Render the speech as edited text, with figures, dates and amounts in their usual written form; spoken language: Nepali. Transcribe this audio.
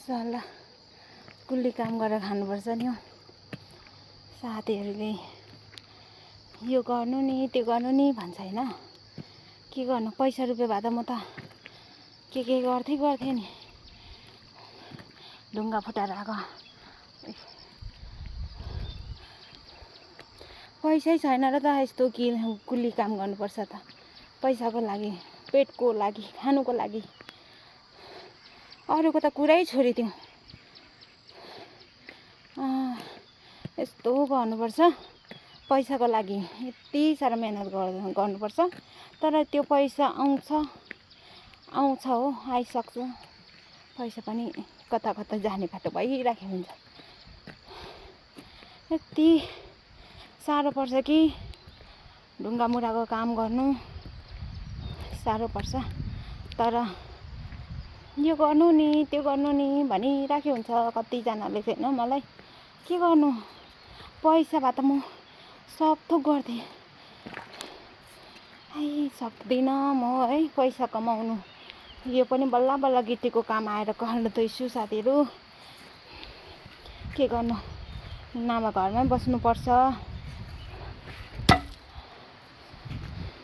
साला कुल्ली काम गरेर खानुपर्छ नि हौ। साथीहरूले यो गर्नु नि त्यो गर्नु नि भन्छ होइन, के गर्नु, पैसा रुपियाँ भए त म त के गर्थेँ नि। ढुङ्गा फुटाएर आएको, पैसै छैन र त यस्तो कुल्ली काम गर्नुपर्छ त, पैसाको लागि, पेटको लागि, खानुको लागि। अरूको त कुरै छोडिदिउँ, यस्तो गर्नुपर्छ पैसाको लागि। यति साह्रो मेहनत गर्नुपर्छ, तर त्यो पैसा आउँछ हो, आइसक्छ। पैसा पनि कता कता जाने बाटो भइराखेको हुन्छ। यति साह्रो पर्छ कि ढुङ्गा मुढाको काम गर्नु साह्रो पर्छ। तर यो गर्नु नि त्यो गर्नु नि भनिराखेको हुन्छ कतिजनाले चाहिँ होइन। मलाई के गर्नु, पैसा भए त म सब थोक गर्थेँ। सक्दिनँ म है पैसा कमाउनु। यो पनि बल्ल बल्ल गिटीको काम आएर गर्दैछु साथीहरू। के गर्नु, नभए घरमै बस्नुपर्छ।